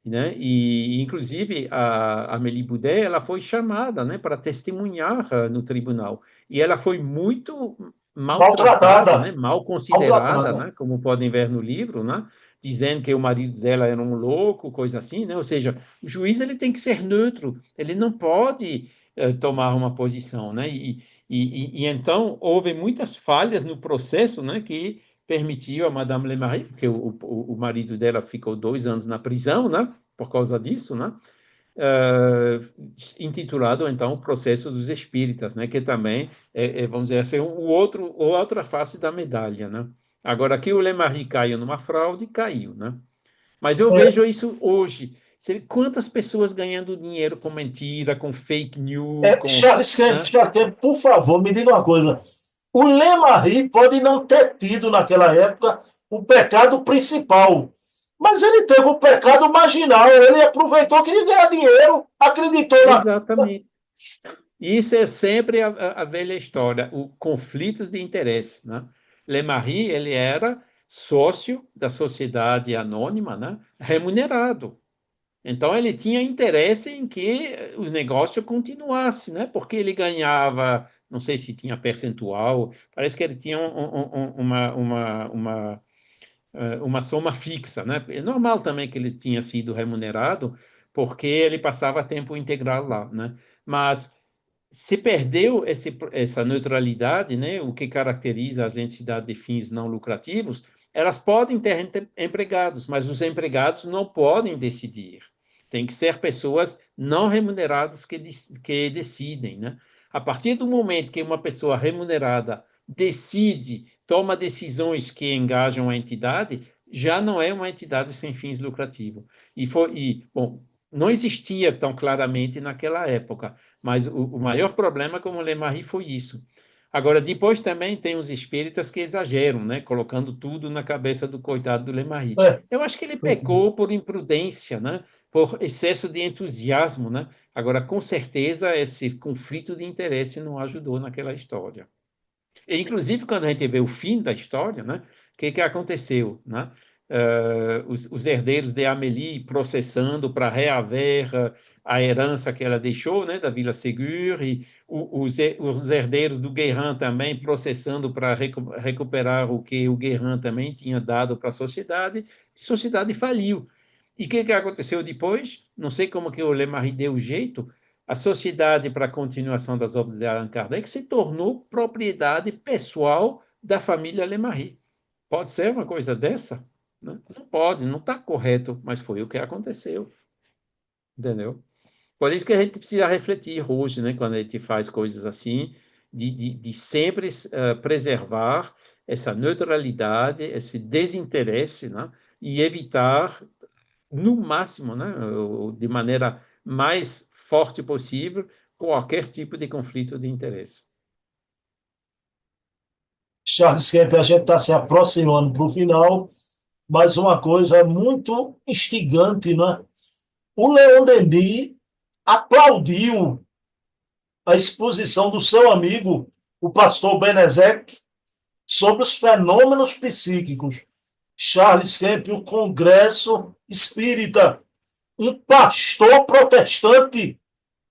né? E inclusive a Amélie Boudet, ela foi chamada, né, para testemunhar no tribunal e ela foi muito maltratada, né? Maltratada. Mal considerada, Maltratada. né? Como podem ver no livro, né? Dizendo que o marido dela era um louco, coisa assim, né? Ou seja, o juiz ele tem que ser neutro, ele não pode tomar uma posição, né? E então houve muitas falhas no processo, né? Que permitiu a Madame Lemarie, porque o marido dela ficou 2 anos na prisão, né? Por causa disso, né? Uh, intitulado então o processo dos espíritas, né? Que também vamos dizer assim, outra face da medalha, né? Agora aqui o Lemarie caiu numa fraude, caiu, né? Mas eu vejo isso hoje. Quantas pessoas ganhando dinheiro com mentira, com fake news, Charles Kemp, né? Charles Kemp, por favor, me diga uma coisa. O Lemarie pode não ter tido naquela época o pecado principal, Mas ele teve o pecado marginal, ele aproveitou que ele ganhar dinheiro, acreditou na. Exatamente. Isso é sempre a velha história, o conflitos de interesse, né? Le Marie, ele era sócio da sociedade anônima, né? Remunerado. Então ele tinha interesse em que o negócio continuasse, né? Porque ele ganhava, não sei se tinha percentual, parece que ele tinha uma soma fixa, né? É normal também que ele tinha sido remunerado, porque ele passava tempo integral lá, né? Mas se perdeu essa neutralidade, né? O que caracteriza as entidades de fins não lucrativos, elas podem ter empregados, mas os empregados não podem decidir. Tem que ser pessoas não remuneradas que decidem, né? A partir do momento que uma pessoa remunerada decide, toma decisões que engajam a entidade, já não é uma entidade sem fins lucrativos. Bom, não existia tão claramente naquela época, mas o maior problema com o Lemarie foi isso. Agora, depois também tem os espíritas que exageram, né? Colocando tudo na cabeça do coitado do Lemarie. É, Eu acho que ele pecou por imprudência, né? Por excesso de entusiasmo, né? Agora, com certeza, esse conflito de interesse não ajudou naquela história. E, inclusive, quando a gente vê o fim da história, né? O que aconteceu, né? Os herdeiros de Amélie processando para reaver a herança que ela deixou, né, da Vila Segure, e os herdeiros do Guerrin também processando para recuperar o que o Guerrin também tinha dado para a sociedade faliu. E o que aconteceu depois? Não sei como que o Lemarie deu o jeito, a sociedade para a continuação das obras de Allan Kardec se tornou propriedade pessoal da família Lemarie. Pode ser uma coisa dessa? Né? Não pode, não está correto, mas foi o que aconteceu, entendeu? Por isso que a gente precisa refletir hoje, né, quando a gente faz coisas assim, de sempre preservar essa neutralidade, esse desinteresse, né, e evitar, no máximo, né, de maneira mais forte possível, qualquer tipo de conflito de interesse. Charles Kemp, a gente está se aproximando para o final, mas uma coisa muito instigante, né? O Leon Denis aplaudiu a exposição do seu amigo, o pastor Benezek, sobre os fenômenos psíquicos. Charles Kemp, o Congresso Espírita, um pastor protestante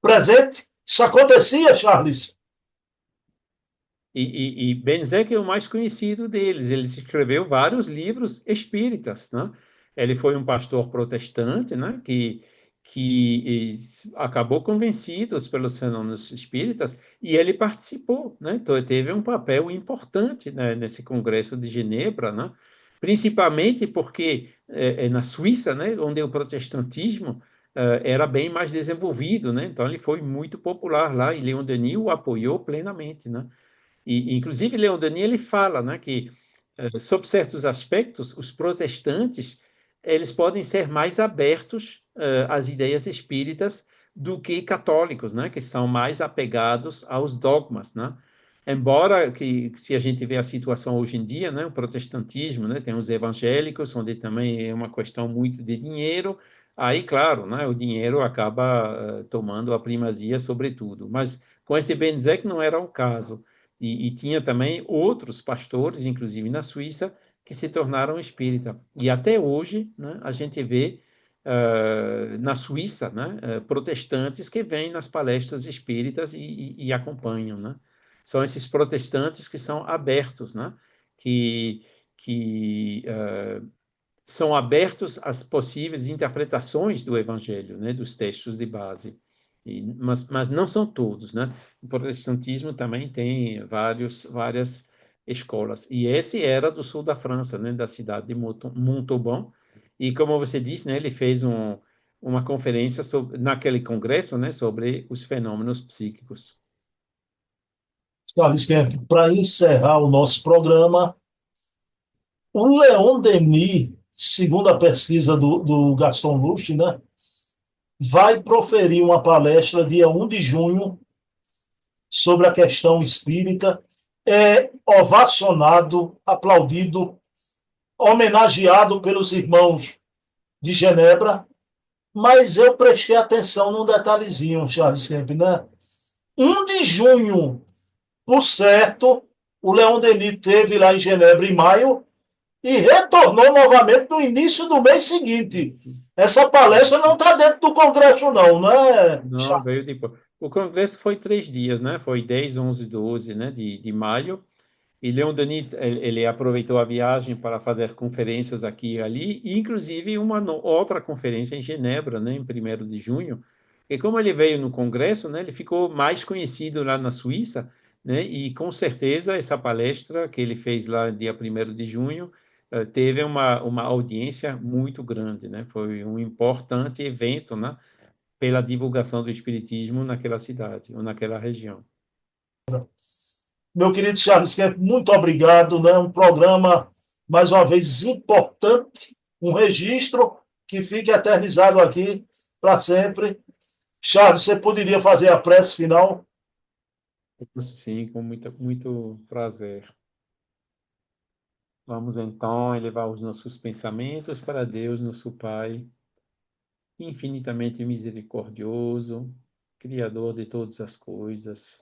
presente. Isso acontecia, Charles? E Benzac é o mais conhecido deles. Ele escreveu vários livros espíritas, né? Ele foi um pastor protestante, né? Que acabou convencido pelos fenômenos espíritas e ele participou, né? Então, ele teve um papel importante, né, nesse Congresso de Genebra, né? Principalmente porque na Suíça, né, onde o protestantismo era bem mais desenvolvido, né? Então ele foi muito popular lá e Leon Denis o apoiou plenamente, né? Inclusive, Leon Denis ele fala, né, que, sob certos aspectos, os protestantes eles podem ser mais abertos às ideias espíritas do que católicos, né, que são mais apegados aos dogmas, né? Embora que, se a gente vê a situação hoje em dia, né, o protestantismo, né, tem os evangélicos, onde também é uma questão muito de dinheiro, aí, claro, né, o dinheiro acaba tomando a primazia sobre tudo. Mas com esse Benzac não era o caso. E tinha também outros pastores, inclusive na Suíça, que se tornaram espírita. E até hoje, né, a gente vê na Suíça, né, protestantes que vêm nas palestras espíritas e acompanham, né? São esses protestantes que são abertos, né? Que são abertos às possíveis interpretações do Evangelho, né, dos textos de base. Mas não são todos, né? O protestantismo também tem várias escolas. E esse era do sul da França, né, da cidade de Montauban. E como você disse, né, ele fez uma conferência naquele congresso, né, sobre os fenômenos psíquicos. Charles Kemp, para encerrar o nosso programa, o Leon Denis, segundo a pesquisa do Gaston Luch, né, vai proferir uma palestra dia 1 de junho sobre a questão espírita. É ovacionado, aplaudido, homenageado pelos irmãos de Genebra, mas eu prestei atenção num detalhezinho, Charles Kemp, né? 1 de junho, por certo, o Leon Denis teve lá em Genebra em maio e retornou novamente no início do mês seguinte. Essa palestra não está dentro do Congresso, não, né, Não, Charles? veio depois. O congresso foi 3 dias, né? Foi 10, 11, 12, né? De maio. E Leon Denis, ele aproveitou a viagem para fazer conferências aqui e ali, e inclusive uma outra conferência em Genebra, né? Em 1º de junho. E como ele veio no congresso, né? Ele ficou mais conhecido lá na Suíça, né? E com certeza essa palestra que ele fez lá dia 1º de junho teve uma audiência muito grande, né? Foi um importante evento, né? Pela divulgação do espiritismo naquela cidade ou naquela região. Meu querido Charles Kemp, muito obrigado, né? Um programa, mais uma vez, importante, um registro que fique eternizado aqui para sempre. Charles, você poderia fazer a prece final? Sim, com muito prazer. Vamos então elevar os nossos pensamentos para Deus, nosso Pai, infinitamente misericordioso, Criador de todas as coisas.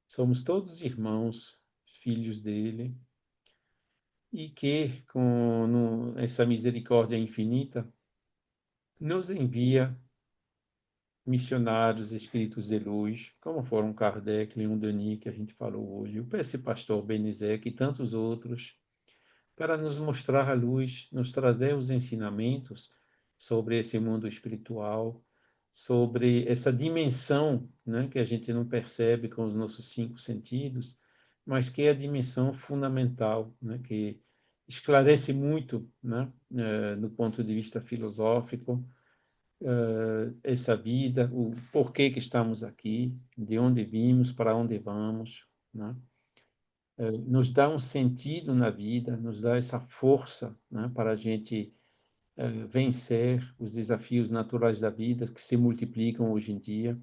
Somos todos irmãos, filhos dele, e que, com essa misericórdia infinita, nos envia missionários espíritos de luz, como foram Kardec, Leon Denis, que a gente falou hoje, esse pastor Benizet e tantos outros, para nos mostrar a luz, nos trazer os ensinamentos sobre esse mundo espiritual, sobre essa dimensão, né, que a gente não percebe com os nossos 5 sentidos, mas que é a dimensão fundamental, né, que esclarece muito, né, no ponto de vista filosófico, essa vida, o porquê que estamos aqui, de onde vimos, para onde vamos, né? Nos dá um sentido na vida, nos dá essa força, né, para a gente vencer os desafios naturais da vida que se multiplicam hoje em dia.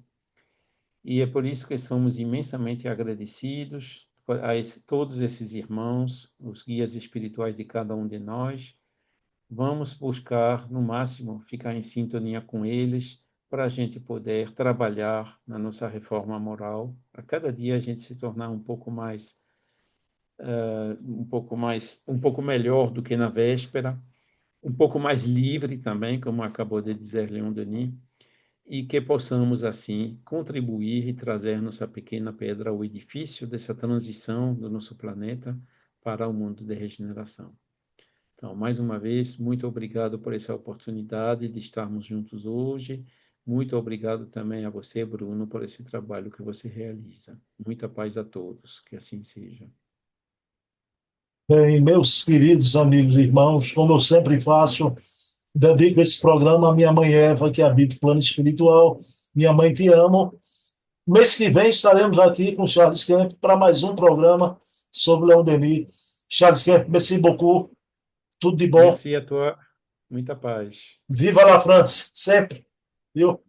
E é por isso que somos imensamente agradecidos a todos esses irmãos, os guias espirituais de cada um de nós. Vamos buscar, no máximo, ficar em sintonia com eles para a gente poder trabalhar na nossa reforma moral, a cada dia a gente se tornar um pouco melhor do que na véspera, um pouco mais livre também, como acabou de dizer Leon Denis, e que possamos, assim, contribuir e trazer nossa pequena pedra ao edifício dessa transição do nosso planeta para o mundo de regeneração. Então, mais uma vez, muito obrigado por essa oportunidade de estarmos juntos hoje. Muito obrigado também a você, Bruno, por esse trabalho que você realiza. Muita paz a todos, que assim seja. Bem, meus queridos amigos e irmãos, como eu sempre faço, dedico esse programa à minha mãe Eva, que habita o plano espiritual. Minha mãe, te amo. Mês que vem estaremos aqui com Charles Kemp para mais um programa sobre Leon Denis. Charles Kemp, merci beaucoup. Tudo de bom. Merci a toi. Muita paz. Viva la France, sempre. Viu?